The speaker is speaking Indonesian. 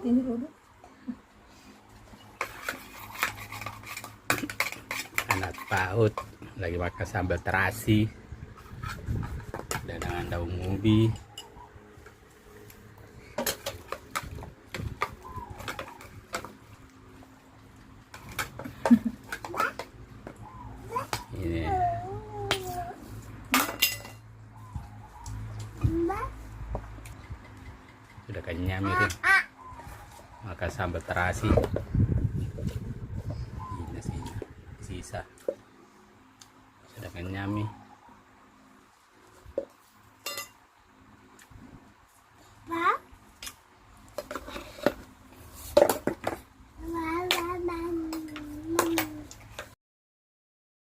ini dulu. Anak PAUD lagi makan sambal terasi dan dengan daun ubi. Ini sudah kenyang itu makan sambal terasi. Ini sisa sudah kenyang.